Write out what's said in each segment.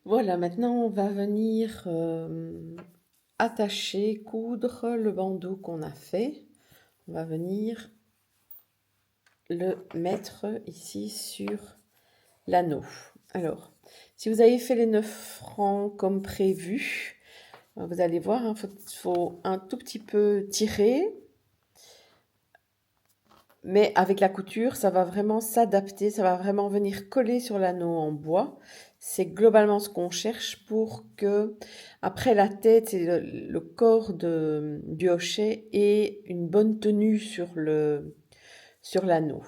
Voilà, maintenant on va venir attacher, coudre le bandeau qu'on a fait. On va venir le mettre ici sur l'anneau. Alors, si vous avez fait les 9 rangs comme prévu, vous allez voir, il faut un tout petit peu tirer, mais avec la couture, ça va vraiment s'adapter, ça va vraiment venir coller sur l'anneau en bois. C'est globalement ce qu'on cherche pour que, après la tête et le corps du hochet ait une bonne tenue sur l'anneau.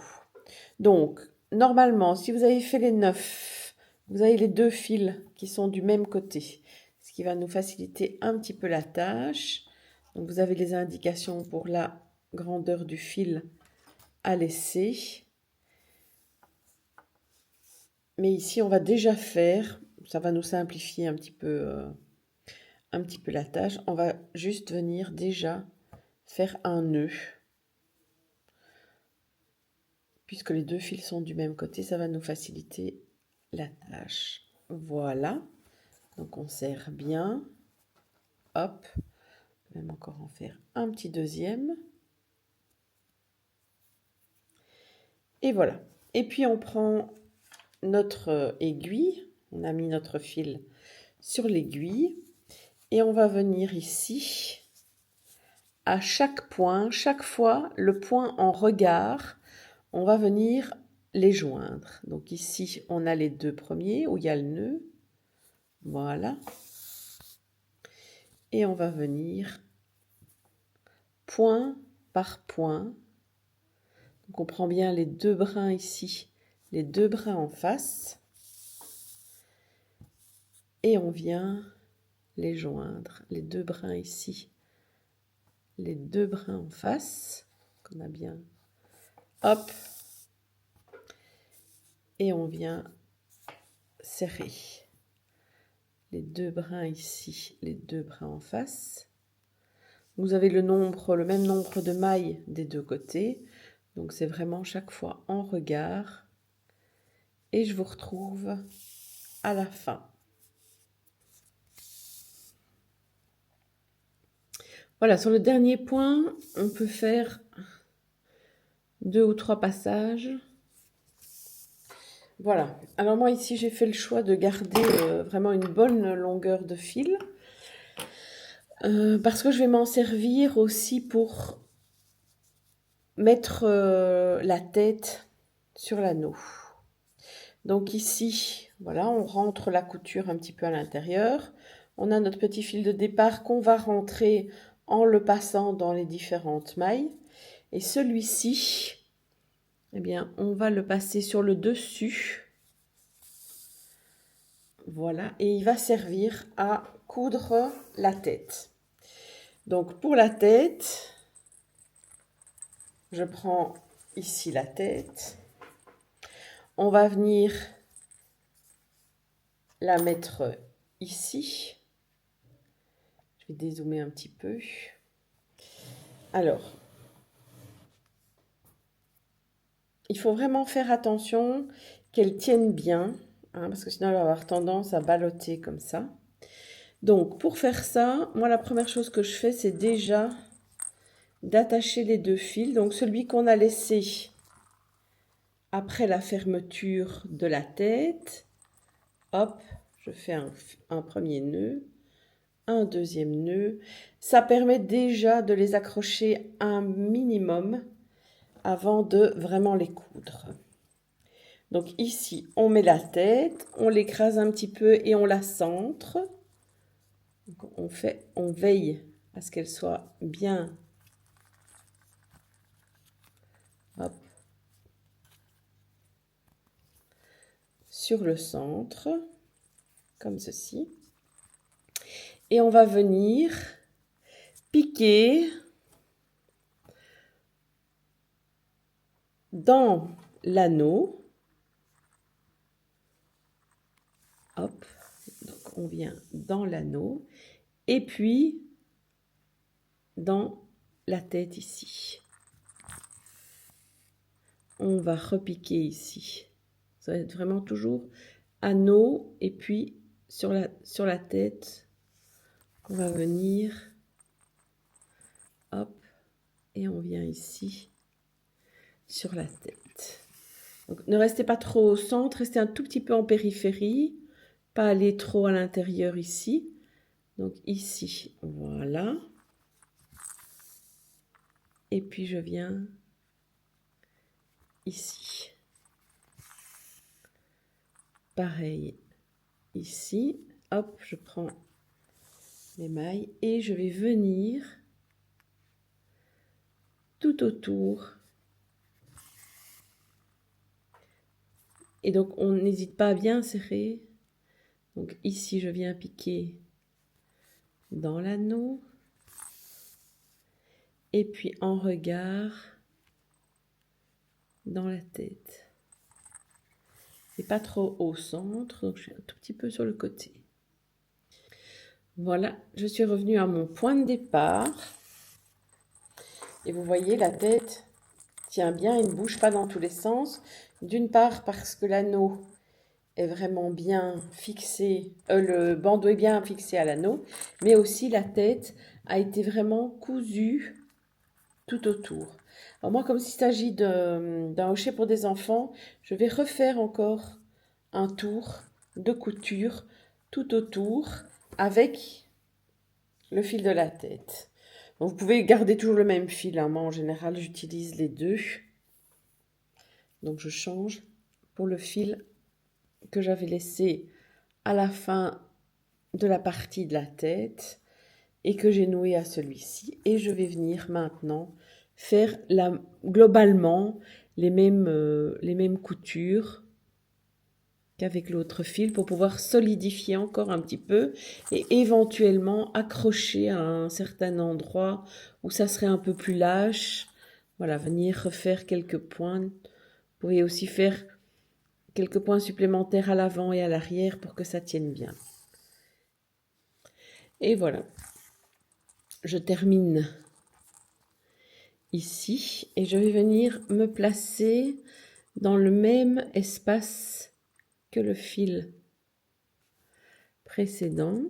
Donc, normalement, si vous avez fait les 9, vous avez les 2 fils qui sont du même côté, ce qui va nous faciliter un petit peu la tâche. Donc, vous avez les indications pour la grandeur du fil à laisser. Mais ici, on va déjà faire, ça va nous simplifier un petit peu la tâche. On va juste venir déjà faire un nœud. Puisque les 2 fils sont du même côté, ça va nous faciliter la tâche. Voilà. Donc on serre bien. Hop. Même encore en faire un petit deuxième. Et voilà. Et puis on prend notre aiguille. On a mis notre fil sur l'aiguille. Et on va venir ici, à chaque point, chaque fois, le point en regard, on va venir les joindre. Donc ici, on a les 2 premiers où il y a le nœud. Voilà. Et on va venir point par point. Donc on prend bien les 2 brins ici, les 2 brins en face. Et on vient les joindre. Les 2 brins ici, les 2 brins en face. Qu'on a bien. Hop. Et on vient serrer. Les 2 brins ici, les 2 brins en face. Vous avez le même nombre de mailles des 2 côtés. Donc c'est vraiment chaque fois en regard. Et je vous retrouve à la fin. Voilà, sur le dernier point, on peut faire 2 ou 3 passages. Voilà. Alors moi ici, j'ai fait le choix de garder vraiment une bonne longueur de fil. Parce que je vais m'en servir aussi pour mettre la tête sur l'anneau. Donc ici, voilà, on rentre la couture un petit peu à l'intérieur. On a notre petit fil de départ qu'on va rentrer en le passant dans les différentes mailles. Et celui-ci, eh bien, on va le passer sur le dessus. Voilà, et il va servir à coudre la tête. Donc pour la tête, je prends ici la tête. On va venir la mettre ici. Je vais dézoomer un petit peu. Alors, il faut vraiment faire attention qu'elle tienne bien, hein, parce que sinon elle va avoir tendance à balloter comme ça. Donc, pour faire ça, moi, la première chose que je fais, c'est déjà d'attacher les 2 fils. Donc, celui qu'on a laissé après la fermeture de la tête, hop, je fais un premier nœud, un deuxième nœud. Ça permet déjà de les accrocher un minimum avant de vraiment les coudre. Donc ici, on met la tête, on l'écrase un petit peu et on la centre. Donc on veille à ce qu'elle soit bien, hop, sur le centre, comme ceci. Et on va venir piquer dans l'anneau. Hop, donc on vient dans l'anneau et puis dans la tête ici. On va repiquer ici. Ça va être vraiment toujours anneau et puis sur la tête, on va venir, hop, et on vient ici, sur la tête. Donc, ne restez pas trop au centre, restez un tout petit peu en périphérie, pas aller trop à l'intérieur ici. Donc ici, voilà. Et puis je viens ici. Pareil, ici, hop, je prends les mailles et je vais venir tout autour. Et donc, on n'hésite pas à bien serrer. Donc ici, je viens piquer dans l'anneau. Et puis en regard, dans la tête. Et pas trop au centre, donc je suis un tout petit peu sur le côté. Voilà, je suis revenue à mon point de départ. Et vous voyez, la tête tient bien et ne bouge pas dans tous les sens. D'une part parce que l'anneau est vraiment bien fixé, le bandeau est bien fixé à l'anneau, mais aussi la tête a été vraiment cousue tout autour. Alors moi, comme il s'agit d'un hochet pour des enfants, je vais refaire encore un tour de couture tout autour avec le fil de la tête. Donc, vous pouvez garder toujours le même fil, hein. Moi, en général, j'utilise les deux. Donc, je change pour le fil que j'avais laissé à la fin de la partie de la tête et que j'ai noué à celui-ci. Et je vais venir maintenant faire globalement les mêmes coutures qu'avec l'autre fil pour pouvoir solidifier encore un petit peu et éventuellement accrocher à un certain endroit où ça serait un peu plus lâche. Voilà, venir refaire quelques points. Vous pouvez aussi faire quelques points supplémentaires à l'avant et à l'arrière pour que ça tienne bien. Et voilà, je termine ici et je vais venir me placer dans le même espace que le fil précédent.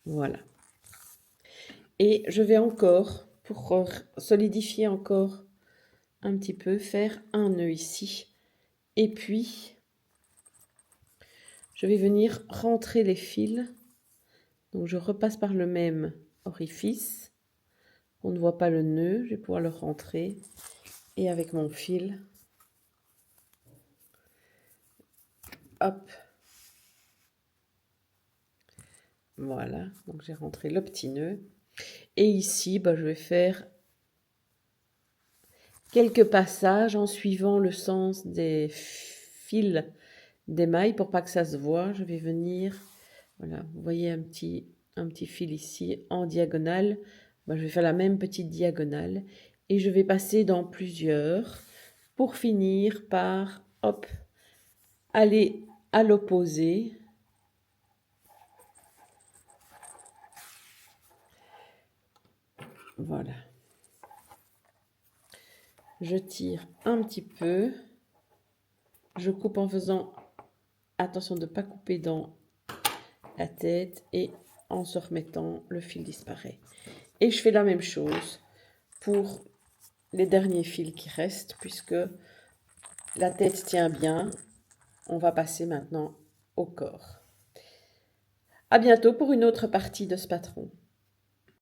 Voilà. Et je vais encore, pour solidifier encore un petit peu, faire un nœud ici. Et puis, je vais venir rentrer les fils. Donc, je repasse par le même orifice. On ne voit pas le nœud, je vais pouvoir le rentrer. Et avec mon fil, hop. Voilà, donc j'ai rentré le petit nœud. Et ici, je vais faire quelques passages en suivant le sens des fils des mailles pour pas que ça se voit. Je vais venir, voilà, vous voyez un petit fil ici en diagonale. Je vais faire la même petite diagonale et je vais passer dans plusieurs pour finir par, hop, aller à l'opposé. Voilà. Je tire un petit peu. Je coupe en faisant attention de ne pas couper dans la tête et en se remettant, le fil disparaît. Et je fais la même chose pour les derniers fils qui restent puisque la tête tient bien. On va passer maintenant au corps. À bientôt pour une autre partie de ce patron.